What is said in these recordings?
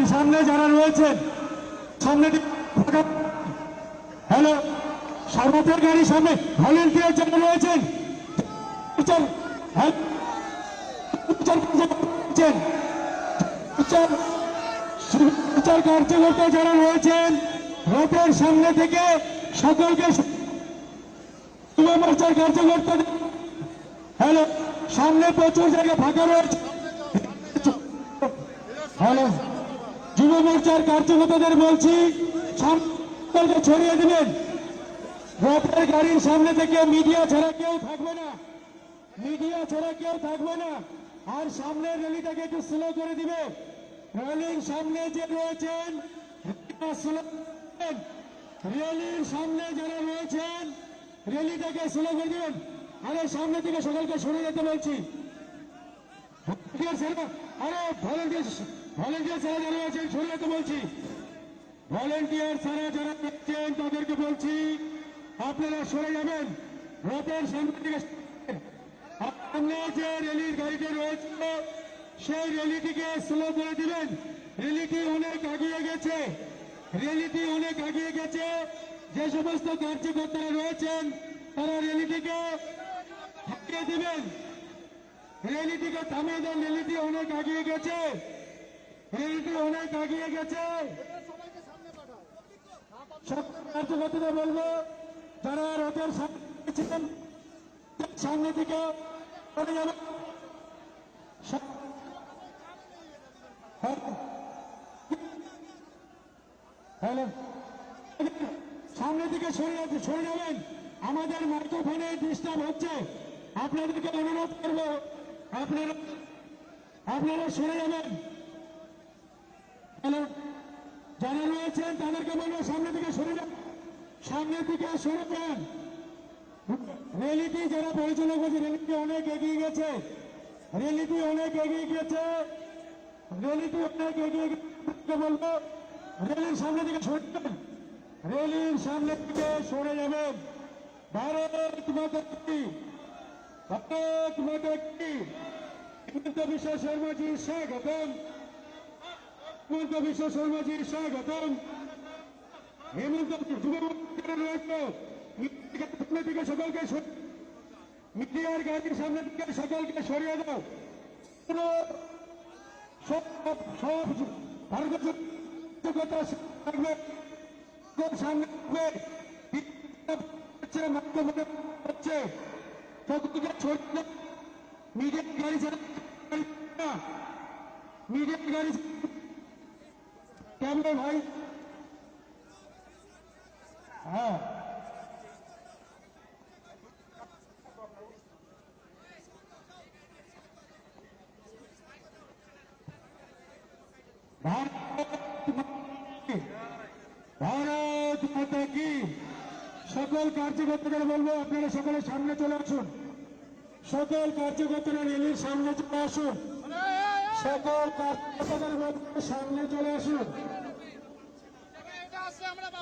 সামনে যারা রয়েছেন সামনে হ্যালো সর্বতের গাড়ির সামনে ভলেন্টিয়ার যারা রয়েছেন কার্যকর্তা যারা রয়েছেন রথের সামনে থেকে সকলকে যুব মোর্চার কার্যকর্তা হ্যালো সামনে প্রচুর জায়গা ফাঁকা রয়েছে হ্যালো যুব মোর্চার কার্যকর্তাদের বলছি সকলকে ছড়িয়ে দিবেন রথের গাড়ির সামনে থেকে মিডিয়া ছাড়া কেউ থাকবে না মিডিয়া ছাড়া কেউ থাকবে না আর সামনের র্যালিটাকে একটু স্লো করে দিবে র্যালির সামনে যে রয়েছেন র্যালির সামনে যারা রয়েছেন র্যালিটাকে স্লো করে দিবেন আরে সামনে থেকে সকলকে সরে যেতে বলছি আরে ভলেন্টিয়ার ছাড়া যারা রয়েছেন সরে যেতে বলছি ভলেন্টিয়ার ছাড়া যারা রয়েছেন তাদেরকে বলছি আপনারা সরে যাবেন রথের সামনে থেকে সামনে যে র্যালির গাড়িতে রয়েছে সেই র্যালিটিকে স্লো করে দিবেন র্যালিটি অনেক এগিয়ে গেছে র্যালিটি অনেক এগিয়ে গেছে যে সমস্ত কার্যকর্তারা রয়েছেন তারা র্যালিটিকে থামিয়ে দিবেন র্যালিটিকে থামিয়ে দেন র্যালিটি অনেক এগিয়ে গেছে র্যালিটি অনেক এগিয়ে গেছে সব কার্যকর্তারা বলবো যারা রথের সামনে থেকে চলে যাবে হ্যালো সামনে থেকে সরে যাবেন আমাদের মাইক্রোফোনে ডিস্টার্ব হচ্ছে আপনাদেরকে অনুরোধ করব আপনারা সরে যাবেন হ্যালো যারা রয়েছেন তাদেরকে বলবো সামনে থেকে সরে যান সামনে থেকে সরে যান র্যালিটি যারা পরিচালনা করছে র্যালিটি অনেক এগিয়ে গেছে র্যালিটি অনেক এগিয়ে গেছে র্যালিটি অনেক এগিয়ে গেছে বলবো র্যালির সামনে থেকে সরে যান র্যালির সামনে থেকে সরে যাবেন ভারত মাতা কি ভারত মাতা কি হিমন্ত বিশ্ব শর্মাজি স্বাগতম হিমন্ত বিশ্ব শর্মাজি স্বাগতম হেমন্ত যুব রয়েছে সামনে থেকে সকলকে মিডিয়ার গাড়ির সামনে থেকে সকলকে সরিয়ে দাও সব ভারতীয় থাকবে সামনে হচ্ছে সকলকে সরিয়ে মিডিয়ার গাড়ি ছাড়া মিডিয়ার গাড়ি কেমন ভাই হ্যাঁ ভারত মাতা কি সকল কার্যকর্তাদের বলবো আপনারা সকলে সামনে চলে আসুন সকল কার্যকর্তারা র্যালির সামনে চলে আসুন সকল কার্যকর্তাদের বলবো সামনে চলে আসুন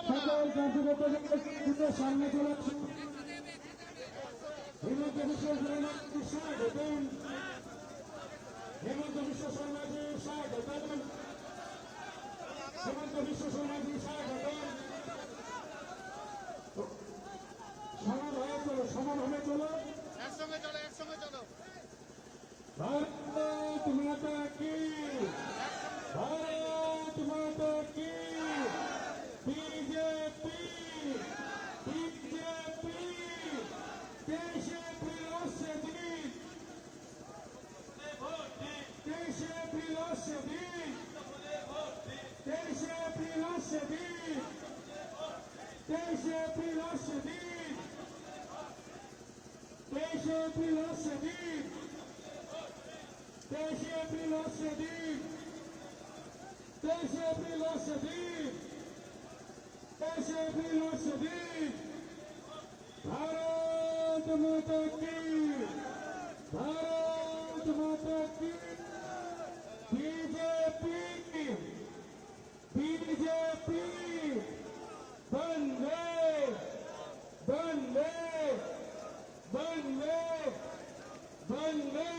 সকল কার্যকর্তাদের সামনে চলে আসুন হিমন্ত বিশ্ব শর্মাজি স্বাগতম হিমন্ত বিশ্ব শর্মাজি স্বাগতম হিমন্ত বিশ্ব শর্মাজি স্বাগতম সমানভাবে চলো একসঙ্গে চলো ভারত মাতা কি ভারত মাতা কি বিজেপি বিজেপি দেশে ফিরছে দিন দেশে ফিরছে দিন দেশে ফিরছে দিন দেশে ফিরছে দিন দেশে ফিরছে দিন দেশে ফিরছে দিন দেশে ফিরছে দিন দেশে ফিরছে দিন ভারত মাতা কি ভারত মাতা কি বিজেপি বিজেপি বন্দে বন্দে বন্দে বন্দে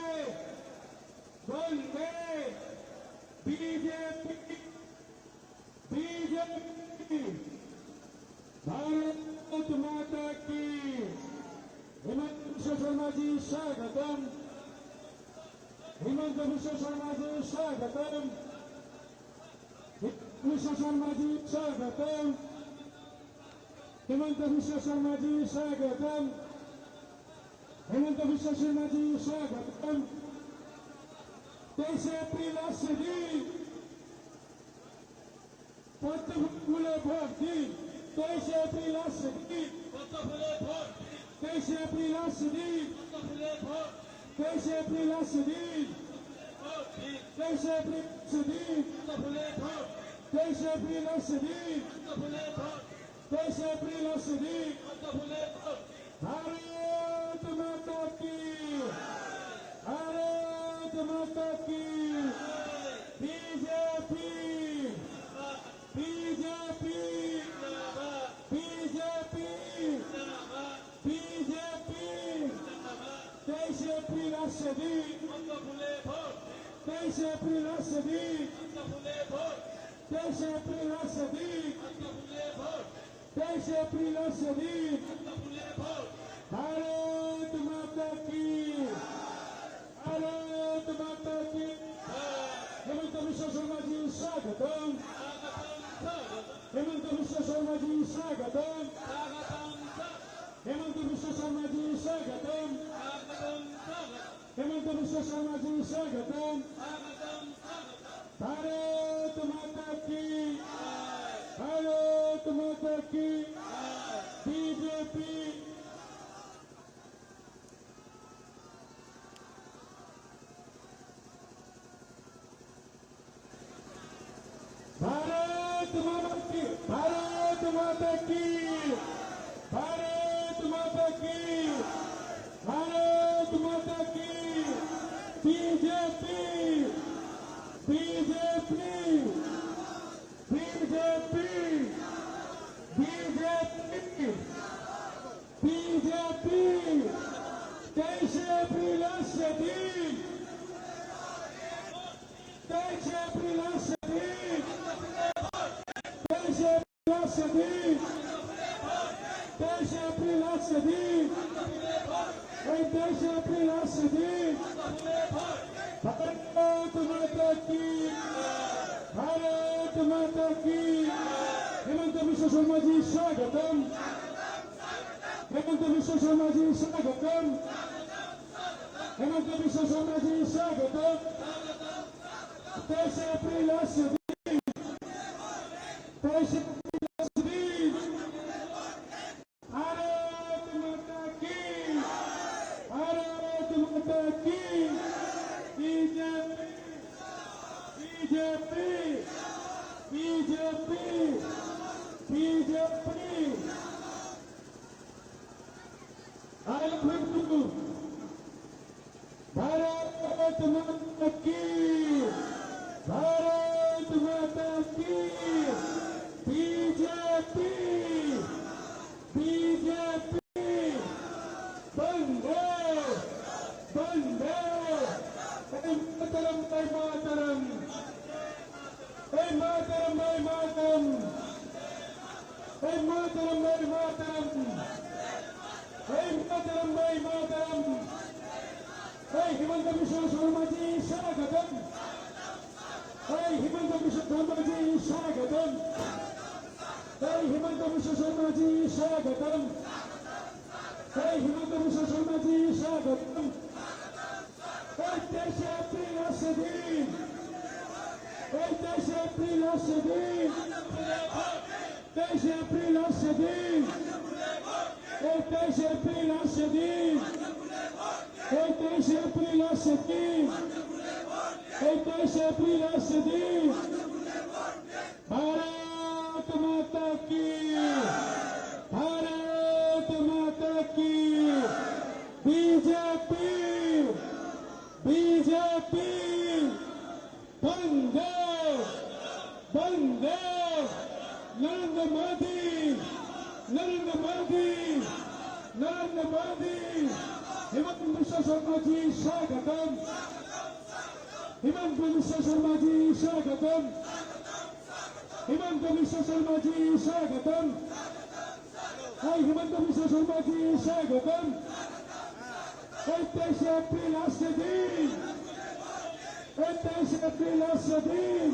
বন্দে বিজেপি स्वागतम हेमंत विश्व शर्मा जी स्वागतम विश्व शर्मा जी स्वागतम हेमंत विश्व शर्मा जी स्वागतम हेमंत विश्व शर्मा जी स्वागतम 23 एप्रिल आज से दिन पद्म फूले भोट दिन 23 एप्रिल आज से दिन 23 एप्रिल आज से दिन 23 एप्रिल आज से दिन 23 एप्रिल से दिन 23 एप्रिल आज से दिन 23 एप्रिल आज से दिन भारत माता की भारत माता की BJP BJP BJP BJP 23 April आज से दिन 23 एप्रिल आज से दिन 23 एप्रिल आज से दिन 23 एप्रिल आज से दिन भारत माता की भारत माता की हेमंत विश्व शर्मा जी स्वागतम हेमंत विश्व शर्मा जी स्वागतम हेमंत विश्व शर्मा जी स्वागतम हेमंत विश्व शर्मा जी स्वागतम भारत माता की बीजेपी भारत माता की भारत माता की भारत माता की भारत माता की BJP BJP BJP BJP BJP 23 April आज से दिन 23 एप्रिल आज से दिन 23 एप्रिल आज से दिन 23 एप्रिल आज से दिन 23 एप्रिल आज से दिन भारत माता की भारत माता की हेमंत विश्व शर्मा जी स्वागतम हेमंत विश्व शर्मा जी स्वागतम हेमंत विश्व शर्मा जी स्वागतम 23 एप्रिल आज से दिन 23 एप्रिल आज से दिन भारत माता की BJP BJP BJP BJP Bharat माता की भारत माता की बीजेपी बीजेपी वंदे वंदे मातरम मातरम मातरम मातरम मातरम मातरम मातरम मातरम हेमंत विश्व शर्मा जी स्वागतम हेमंत विश्व शर्मा जी स्वागतम हेमंत विश्व शर्मा जी स्वागतम हेमंत विश्व शर्मा जी स्वागतम 23 एप्रिल आज से दिन 23 एप्रिल आज से दिन 23 एप्रिल आज से दिन 23 एप्रिल आज से दिन 23 एप्रिल आज से दिन 23 एप्रिल आज से दिन भारत माता की बीजेपी बीजेपी वंदे वंदे नरेंद्र मोदी नरेंद्र मोदी नरेंद्र मोदी हेमंत विश्व शर्मा जी स्वागतम हेमंत विश्व शर्मा जी स्वागतम हेमंत विश्व शर्मा जी स्वागतम हेमंत विश्व शर्मा जी स्वागतम এই 23 এপ্রিল আসছে দিন, এই 23 এপ্রিল আসছে দিন।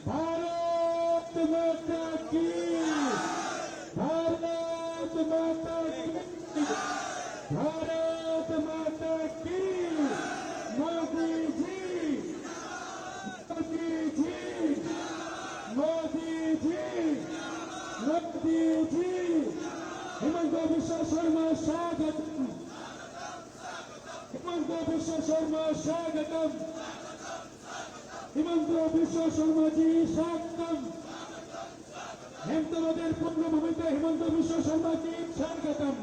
भारत माता की, भारत माता की, भारत माता की। मोदी जी, मोदी जी, मोदी जी, मोदी जी। हेमंत विश्व शर्मा स्वागतम, हेमंत विश्व शर्मा स्वागतम, हिमंत विश्व शर्मा जी स्वागतम। हेमतलादेर पूर्णभूमिते हिमंत विश्व शर्मा जी स्वागतम।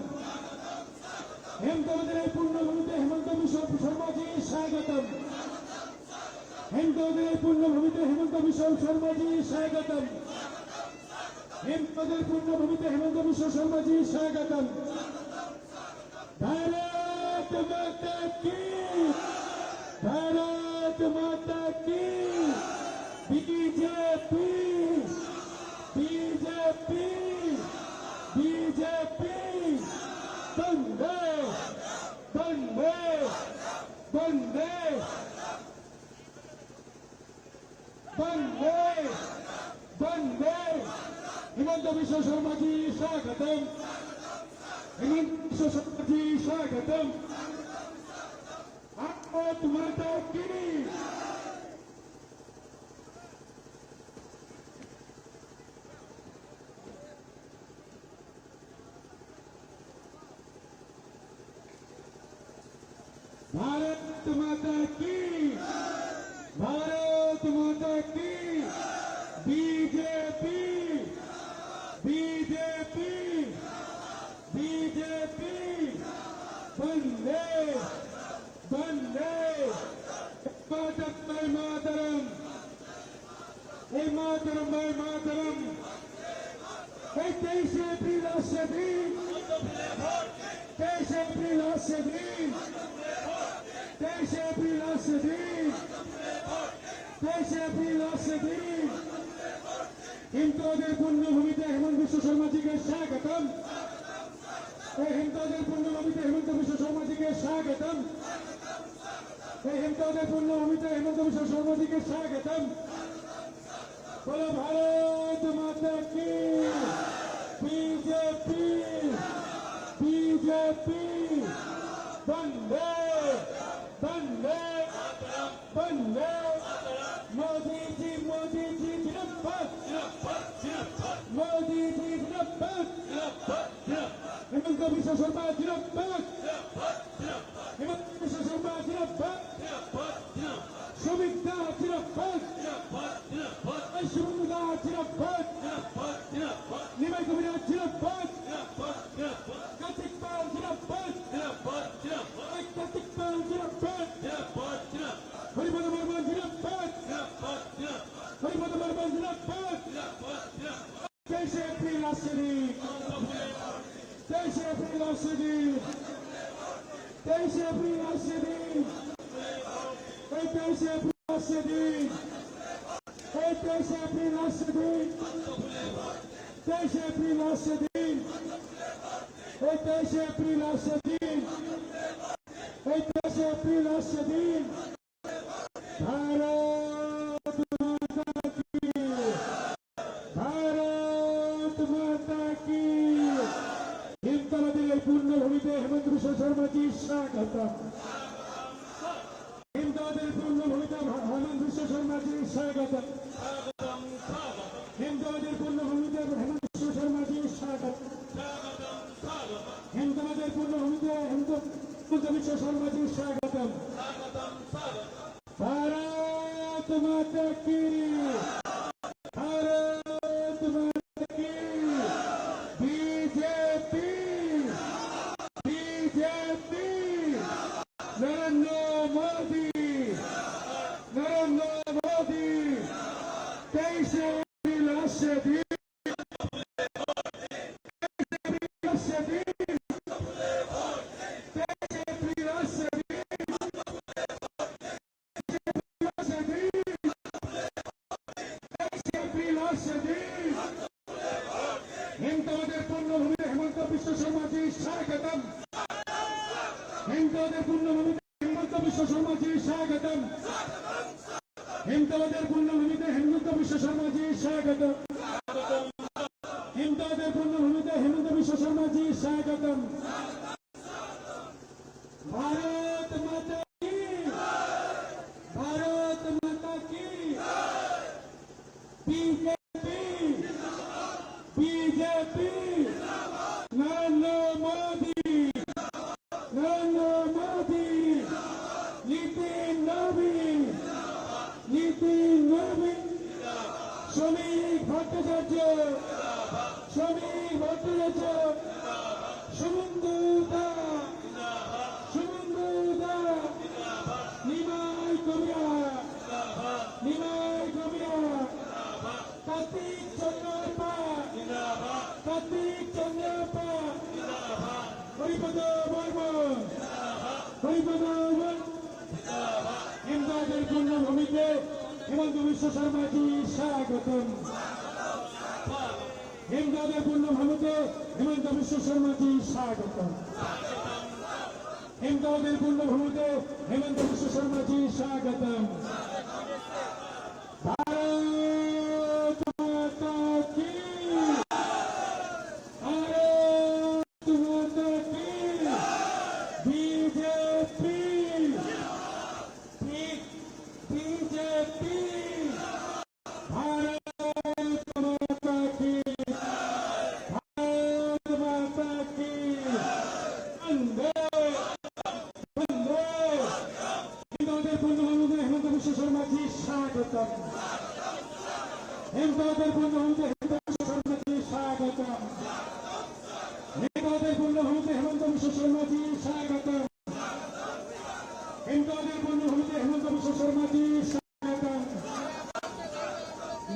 हेमतलादेर पूर्णभूमिते हिमंत विश्व शर्मा जी स्वागतम। हेमतलादेर पूर्णभूमिते हिमंत विश्व शर्मा जी स्वागतम। हेमतलादेर पूर्णभूमिते हिमंत विश्व शर्मा जी स्वागतम। भारत माता की, भारत माता की। BJP, BJP, BJP. बंदे, बंदे, बंदे, बंदे, बंदे। हिमंत विश्व शर्मा जी स्वागतम, हिमंत विश्व शर्मा जी स्वागतम। भारत माता की। भारत माता की, भारत माता की। BJP, BJP, BJP. बंदे, बंदे मातरम, मातरम, मातरम, मातरम। 23 एप्रिल আসছে দিন, 23 एप्रिल আসছে দিন, 23 एप्रिल আসছে দিন, 23 एप्रिल আসছে দিন। हिमतलादेर पूर्णभूमिते हेमंत विश्व शर्मा जी के स्वागतम। हिमतलादेर पूर्णभूमिते हेमंत विश्व शर्मा जी के स्वागतम। हिमतलादेर पूर्णभूमिते हेमंत विश्व शर्मा जी के स्वागतम। बोलो भारत माता की। BJP, BJP. बंदे, बंदे, बंदे। मोदी जी, मोदी जी जिंदाबाद, मोदी जी जिंदाबाद। हेमंत विश्व शर्मा जिंदाबाद, हेमंत विश्व शर्मा जिंदाबाद। श्रमिक जिंदाबाद, श्रमिक जिंदाबाद। निमाई कबीरा जिंदाबाद, कार्तिक पाल जिंदाबाद, कार्तिक पाल जिंदाबाद। हरिपद वर्मा जिंदाबाद, हरिपद वर्मा जिंदाबाद। 23 एप्रिल আসছে দিন, 23 एप्रिल আসছে দিন, 23 एप्रिल আসছে দিন, 23 एप्रिल আসছে দিন, 23 एप्रिल আসছে দিন, 23 एप्रिल আসছে দিন, 23 एप्रिल আসছে दिन, 23 एप्रिल আসছে দিন। भारत माता की, भारत माता की। हिमतलादेर पूर्णभूमिते हेमंत विश्व शर्मा जी स्वागतम। हिमतलादेर पूर्णभूमिते हेमंत विश्व शर्मा जी स्वागतम। हिमतलादेर पूर्णभूमिते हेमंत विश्व शर्मा जी स्वागतम। हिमतलादेर पूर्णभूमिते हेमंत विश्व शर्मा जी स्वागतम। भारत माता की, भारत माता की। BJP, BJP. Narendra Modi, Narendra Modi. 23 April আসছে দিন, 23 আসছে দিন, 23 एप्रिल আসছে দিন, 23 एप्रिल আসছে দিন। हिमतलादेर पूर्णभूमिते हेमंत विश्व शर्मा जी स्वागतम। পূর্ণভূমিতে হেমন্ত বিশ্ব শর্মাজি স্বাগতম। হেমতাবাদের পূর্ণভূমিতে হেমন্ত বিশ্ব শর্মাজি স্বাগতম। হেমতাবাদের পূর্ণভূমিতে হেমন্ত বিশ্ব শর্মাজি স্বাগতম। भारत माता की, भारत माता की। बीजेपी, बीजेपी, नरेंद्र मोदी, नरेंद्र मोदी, नितिन नवीन, नितिन नवीन, श्रमिक भट्टाचार्य, श्रमिक भट्टाचार्य, शुभेंदु दा, निमाई कबिरा, निमाई कबिरा, कार्तिक चंद्रप्पा, कार्तिक चंद्रप्पा, हरिपद वर्मा, हरिपद वर्मा। हेमताबाদের পূর্ণভূমিতে হেমন্ত বিশ্ব শর্মাজি স্বাগতম। হেমতাবাদের পূর্ণভূমিতে হেমন্ত বিশ্ব শর্মাজি স্বাগতম। हेमताबाদের পূর্ণভূমিতে হেমন্ত বিশ্ব শর্মাজি স্বাগতম। भारत माता की, भारत माता की। बीजेपी, बीजेपी, भारत माता की, भारत माता की। वंदे हेमন্ত বিশ্ব শর্মাজি স্বাগতম। হেমতাবাদের পূর্ণভূমিতে হেমন্ত বিশ্ব শর্মাজি স্বাগতম। হেমতাবাদের পূর্ণভূমিতে হেমন্ত বিশ্ব শর্মাজি স্বাগতম। হেমতাবাদের পূর্ণভূমিতে হেমন্ত বিশ্ব শর্মাজি স্বাগতম।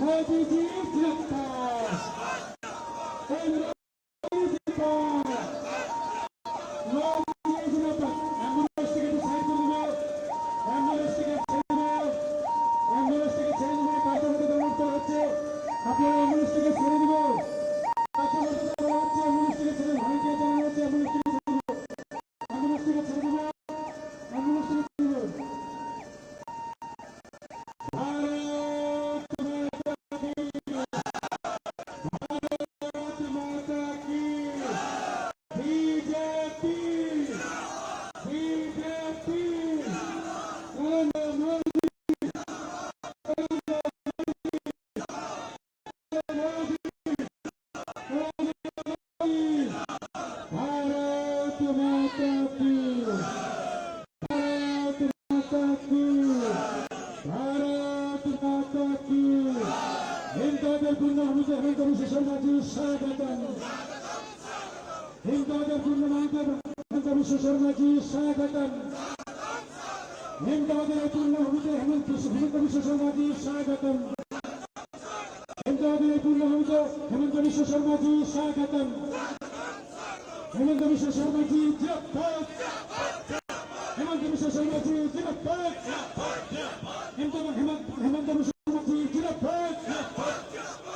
मोदी जी जिंदाबाद, হেমতাবাদের পূর্ণভূমিতে হেমন্ত বিশ্ব শর্মাজি স্বাগতম। হেমতাবাদের পূর্ণভূমিতে হেমন্ত বিশ্ব শর্মাজি স্বাগতম। হেমতাবাদের পূর্ণভূমিতে হেমন্ত বিশ্ব শর্মাজি স্বাগতম। হেমতাবাদের পূর্ণভূমিতে হেমন্ত বিশ্ব শর্মাজি স্বাগতম। হেমন্ত বিশ্ব শর্মাজি জিন্দাবাদ, হেমন্ত বিশ্ব শর্মাজি জিন্দাবাদ, হেমন্ত বিশ্ব শর্মাজি জিন্দাবাদ,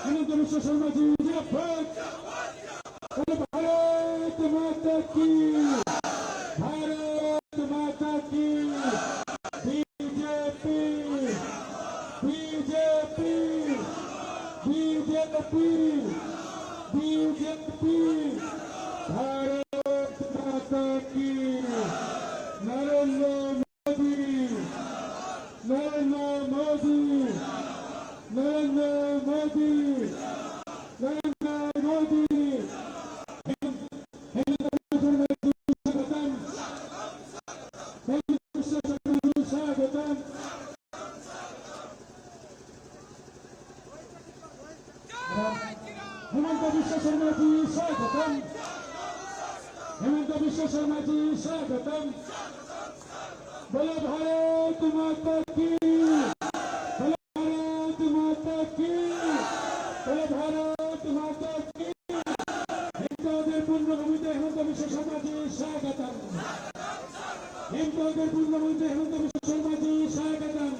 हेमंत विश्व शर्मा जी जिंदाबाद। भारत माता की, भारत माता की। BJP, BJP, BJP, BJP, Bharat माता की। नरेंद्र मोदी, नरेंद्र मोदी, नरेंद्र मोदी, नरेंद्र मोदी। स्वागतम। हेमंत विश्व शर्मा जी स्वागतम। हेमंत विश्व शर्मा जी स्वागतम। बोलो भारत माता की, भारत माता की। हेमताबाদের পূর্ণভূমিতে হেমন্ত বিশ্ব শর্মাজি স্বাগতম। হেমতাবাদের পূর্ণভূমিতে হেমন্ত বিশ্ব শর্মাজি স্বাগতম।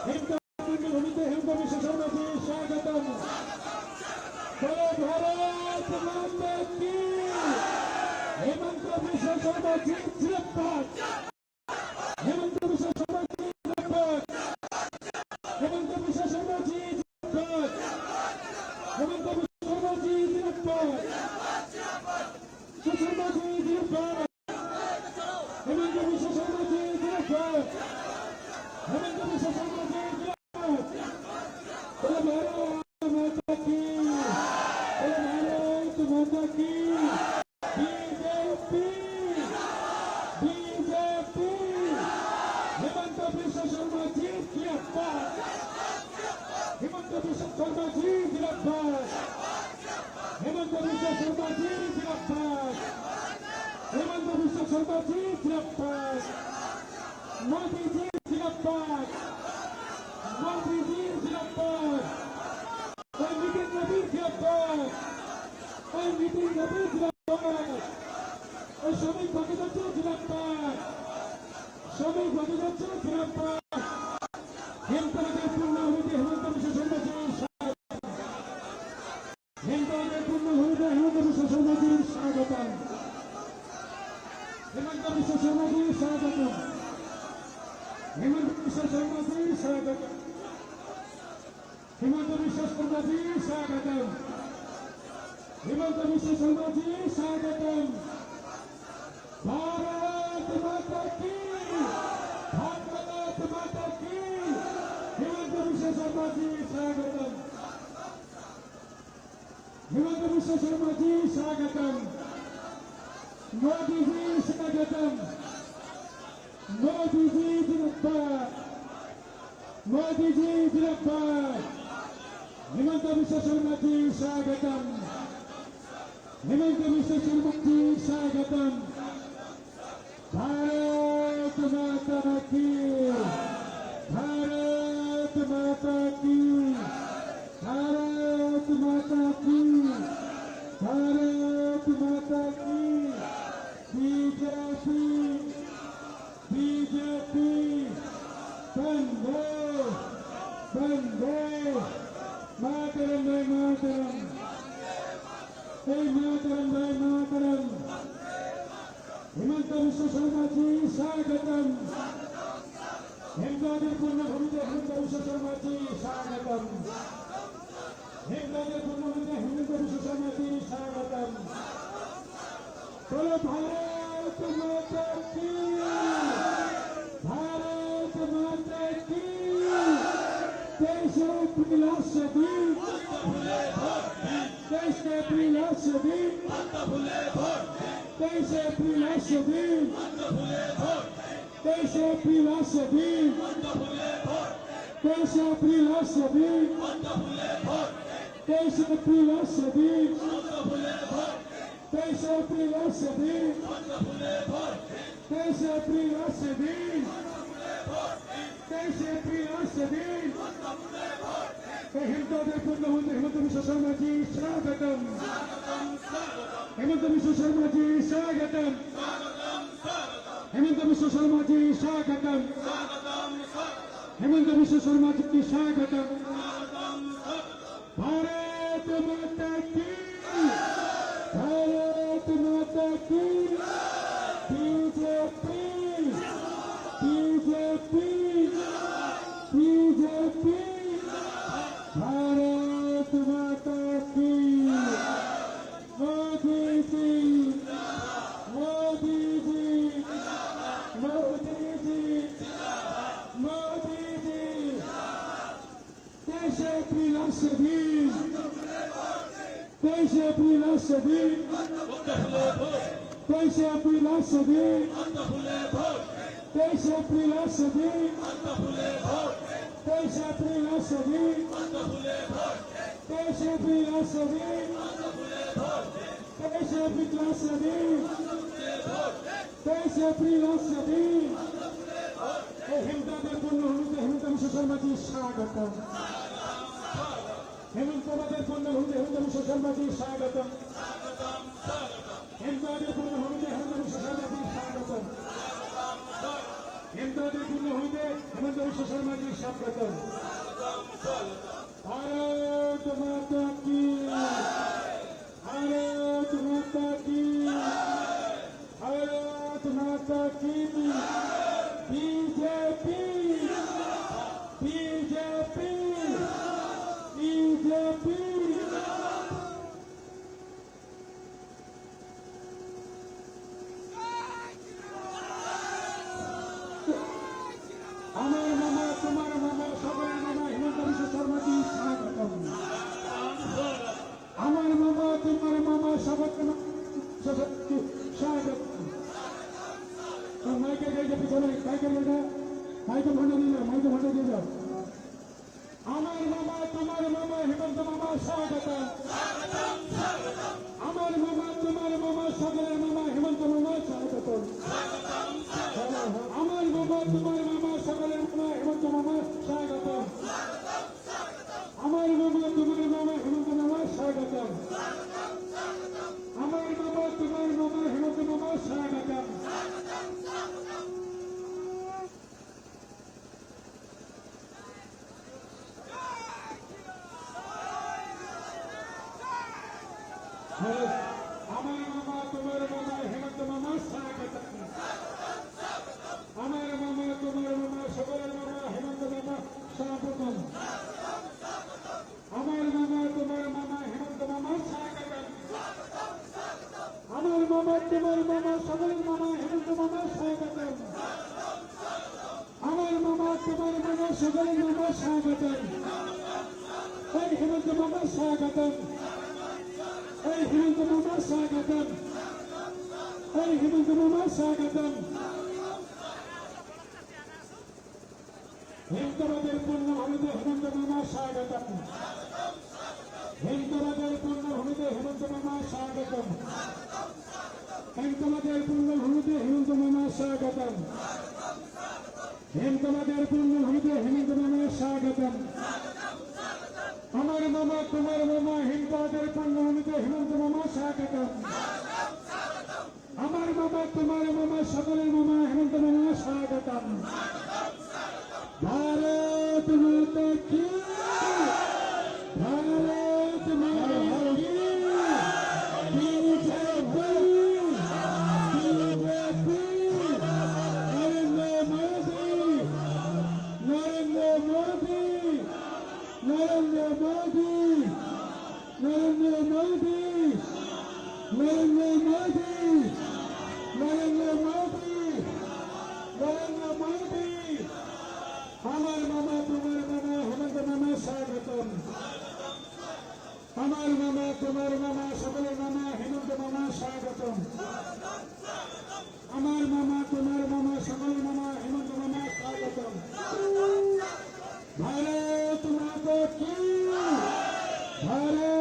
হেমতাবাদের পূর্ণভূমিতে হেমন্ত বিশ্ব শর্মাজি স্বাগতম। বলো भारत माता की, हेमंत विश्व शर्मा जी जिंदाबाद। हेमंत विश्व शर्मा जी जिंदाबाद। हेमंत विश्व शर्मा जी जिंदाबाद। हेमंत विश्व शर्मा जी जिंदाबाद। शर्मा जी जिंदाबाद। हेमंत विश्व शर्मा जी जिंदाबाद। हेमंत विश्व शर्मा जी जिंदाबाद। बोलो भारत माता की, बोलो भारत माता की। BJP, BJP. हेमंत विश्व शर्मा जी जिंदाबाद। हेमंत विश्व शर्मा जी जिंदाबाद। हेमंत विश्व शर्मा जी जिंदाबाद। हेमंत विश्व शर्मा जी जिंदाबाद। मोदी जी जिंदाबाद। मोदी जी जिंदाबाद। नितिन नबी जिंदाबाद। नितिन नबी जिंदाबाद। श्रमिक भगीरथ जिंदाबाद। श्रमिक भगीरथ जिंदाबाद। हेमंत पूर्ण होते हेमंत विश्व शर्मा जी स्वागतम। हेमंत पूर्ण होते हेमंत विश्व शर्मा जी स्वागतम। हेमंत विश्व शर्मा जी स्वागतम। हेमंत विश्व शर्मा जी स्वागतम। हेमंत विश्व शर्मा जी स्वागतम। हेमंत विश्व शर्मा जी स्वागतम। भारत माता की, भारत माता की। हेमंत विश्व शर्मा जी स्वागतम। हेमंत विश्व शर्मा जी स्वागतम। मोदी जी स्वागतम। मोदी जी जिंदाबाद। मोदी जी जिंदाबाद। हेमंत विश्व शर्मा जी स्वागतम। हेमंत विश्व शर्मा जी स्वागतम। भारत माता की, भारत माता की, भारत माता की, भारत माता की। BJP, BJP. वंदे वंदे मातरम, वंदे मातरम, वंदे मातरम, वंदे मातरम। हेमंत विश्व शर्मा जी स्वागतम। हेमंत पूर्ण होते हेमंत विश्व शर्मा जी स्वागतम। हेमंत पूर्ण होते हेमंत विश्व शर्मा जी स्वागतम। बोलो भारत माता की, भारत माता की। 23 अप्रैल दिन, 23 अप्रैल दिन, 23 अप्रैल दिन, 23 अप्रैल दिन, 23 अप्रैल दिन, 23 अप्रैल दिन, 23 अप्रैल दिन, 23 अप्रैल दिन, 23 अप्रैल दिन। हेमंत पूर्ण होते हेमंत विश्व शर्मा जी स्वागतम। हेमंत विश्व शर्मा जी स्वागतम। हेमंत विश्व शर्मा जी स्वागतम। हेमंत विश्व शर्मा जी स्वागतम। भारत माता की, भारत माता की। BJP, BJP, BJP. भारत माता की। मोदी जी, मोदी जी, मोदी जी, मोदी जी। 23 अप्रैल दिन, 23 अप्रैल दिन, 23 अप्रैल दिन, 23 अप्रैल दिन, 23 अप्रैल दिन, 23 अप्रैल दिन, 23 अप्रैल दिन, 23 अप्रैल दिन। हेमंत पूर्ण होते हेमंत विश्व शर्मा जी स्वागतम। हेमंत पूर्ण होते हेमंत विश्व शर्मा जी स्वागतम। हेमंत पूर्ण होते हेमंत विश्व शर्मा जी स्वागतम। हेमंत पूर्ण होते हेमंत विश्व शर्मा जी स्वागतम। भारत माता की, भारत माता की। স্বাগতম। আমার মামা তোমার মামা সকলের মামা হেমন্ত মামা স্বাগতম। আমার মামা তোমার মামা সকলের মামা হেমন্ত মামা স্বাগতম। আমার মামা তোমার মামা হেমন্ত মামা স্বাগতম। আমার মামা তোমার মামা হেমন্ত মামা স্বাগতম। আমার মামা তোমার মামা হেমন্ত মামা স্বাগতম। আমার মামা তোমার মামা সকলের মামা হেমন্ত মামা স্বাগতম। আমার মামা তোমার মামা হেমন্ত মামা স্বাগতম। আমার মামা তোমার মামা সকলের মামা হেমন্ত মামা স্বাগতম। আমার মামা তোমার মামা সকলের মামা স্বাগতম। এই হেমন্ত মামা স্বাগতম। এই হেমন্ত মামা স্বাগতম। এই হেমন্ত মামা স্বাগতম। হেমন্তবাদের পূর্ণভূমিতে হেমন্ত মামা স্বাগতম। হেমন্তবাদের পূর্ণভূমিতে হেমন্ত মামা স্বাগতম। হেমন্তবাদের পূর্ণভূমিতে হেমন্ত মামা স্বাগতম। হেমন্তবাদের পূর্ণভূমিতে হেমন্ত মামা স্বাগতম। আমার মামা তোমার মামা হেমন্তবাদের পূর্ণভূমিতে হেমন্ত মামা স্বাগতম। আমার মামা তোমার মামা সকলের মামা হেমন্ত মামা স্বাগতম। भारत माता की, भारत माता की जय बोलो। नरेंद्र मोदी, नरेंद्र मोदी, नरेंद्र मोदी, नरेंद्र मोदी, नरेंद्र मोदी, नरेंद्र मोदी, नरेंद्र मोदी। আমার মামা তোমার মামা হেমন্ত মামা স্বাগতম। আমার মামা তোমার মামা সকলের মামা হেমন্ত মামা স্বাগতম। আমার মামা তোমার মামা সকলের মামা হেমন্ত মামা স্বাগতম। ভারত মাতা কি, ভারত